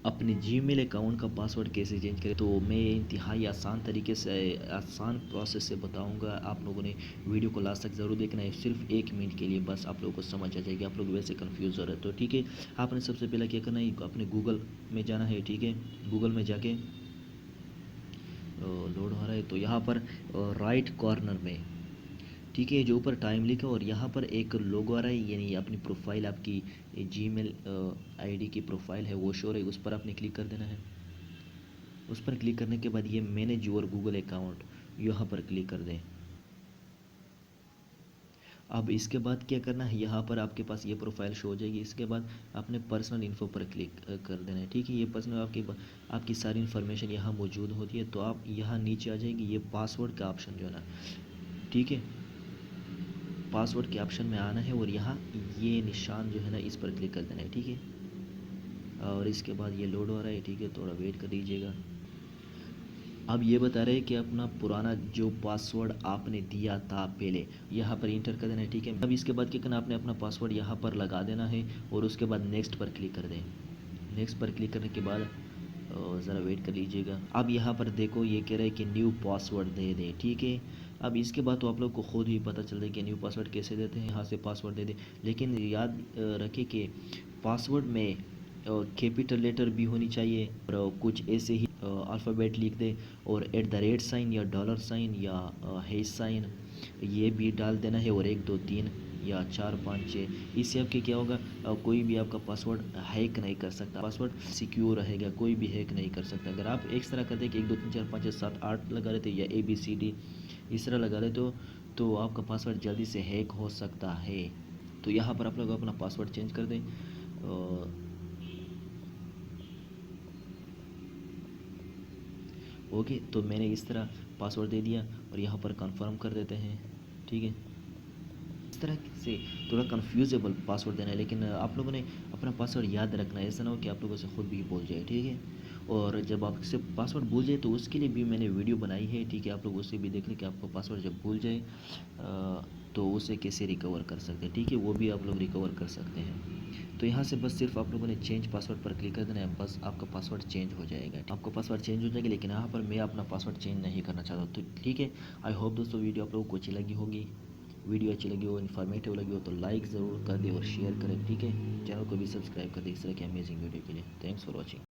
अपने Gmail account का password कैसे चेंज करें, तो मैं इंतहाई आसान तरीके से, आसान प्रोसेस से बताऊंगा। आप लोगों ने वीडियो को लास्ट तक ज़रूर देखना है, सिर्फ 1 मिनट के लिए, बस आप लोगों को समझ आ जाएगी। आप लोग वैसे कंफ्यूज हो रहे हैं तो ठीक है, आपने सबसे पहले क्या करना है, अपने गूगल में जाना है। ठीक है, गूगल में जाके लोड हो रहा है तो यहाँ पर राइट कॉर्नर में, ठीक है, जो ऊपर टाइम लिखा और यहाँ पर एक लोगो आ रहा है, यानी अपनी प्रोफाइल, आपकी जीमेल आईडी की प्रोफाइल है वो शो है, उस पर आपने क्लिक कर देना है। उस पर क्लिक करने के बाद ये मैनेज योर गूगल अकाउंट, यहाँ पर क्लिक कर दें। अब इसके बाद क्या करना है, यहाँ पर आपके पास ये प्रोफाइल शो हो जाएगी। इसके बाद आपने पर्सनल इन्फो पर क्लिक कर देना है। ठीक है, ये पर्सनल आपकी सारी इन्फॉर्मेशन यहाँ मौजूद होती है। तो आप यहाँ नीचे आ जाएंगे, ये पासवर्ड का ऑप्शन जो है ना, ठीक है, पासवर्ड के ऑप्शन में आना है और यहाँ ये निशान जो है ना, इस पर क्लिक कर देना है। ठीक है, और इसके बाद ये लोड हो रहा है। ठीक है, थोड़ा वेट कर दीजिएगा। अब ये बता रहे हैं कि अपना पुराना जो पासवर्ड आपने दिया था पहले, यहाँ पर इंटर कर देना है। ठीक है, अब इसके बाद क्या करना, आपने अपना पासवर्ड यहाँ पर लगा देना है और उसके बाद नेक्स्ट पर क्लिक कर दें। नेक्स्ट पर क्लिक करने के बाद ज़रा वेट कर लीजिएगा। अब यहाँ पर देखो, ये कह रहा है कि न्यू पासवर्ड दे दें। ठीक है, अब इसके बाद तो आप लोग को खुद ही पता चल रहा है कि न्यू पासवर्ड कैसे देते हैं। यहाँ से पासवर्ड दे दें, लेकिन याद रखें कि पासवर्ड में कैपिटल लेटर भी होनी चाहिए और कुछ ऐसे ही अल्फ़ाबेट लिख दें, और @ साइन या $साइन या हैश साइन ये भी डाल देना है, और 1 2 3 या 4 5 6। इससे आपके क्या होगा, कोई भी आपका पासवर्ड हैक नहीं कर सकता, पासवर्ड सिक्योर रहेगा, कोई भी हैक नहीं कर सकता। अगर आप एक तरह करते कि 1 2 3 4 5 6 7 8 लगा रहे थे, या ABCD इस तरह लगा रहे तो आपका पासवर्ड जल्दी से हैक हो सकता है। तो यहाँ पर आप लोग अपना पासवर्ड चेंज कर दें। ओके, तो मैंने इस तरह पासवर्ड दे दिया और यहाँ पर कंफर्म कर देते हैं। ठीक है, इस तरह से थोड़ा कन्फ्यूजेबल पासवर्ड देना है, लेकिन आप लोगों ने अपना पासवर्ड याद रखना है। ऐसा ना हो कि आप लोगों से खुद भी भूल जाए। ठीक है, और जब आपसे पासवर्ड भूल जाए तो उसके लिए भी मैंने वीडियो बनाई है। ठीक है, आप लोग उसे भी देख लें कि आपको पासवर्ड जब भूल जाए तो उसे कैसे रिकवर कर सकते हैं। ठीक है, वो भी आप लोग रिकवर कर सकते हैं। तो यहाँ से बस सिर्फ आप लोगों ने चेंज पासवर्ड पर क्लिक कर देना है, बस आपका पासवर्ड चेंज हो जाएगा। आपका पासवर्ड चेंज हो जाएगा, लेकिन यहाँ पर मैं अपना पासवर्ड चेंज नहीं करना चाहता। तो ठीक है, आई होप दोस्तों वीडियो आप लोगों को अच्छी लगी होगी। वीडियो अच्छी लगी हो, इन्फॉर्मेटिव लगी हो तो लाइक ज़रूर कर दे और शेयर करें। ठीक है, चैनल को भी सब्सक्राइब कर दे इस तरह की अमेजिंग वीडियो के लिए। Thanks for watching.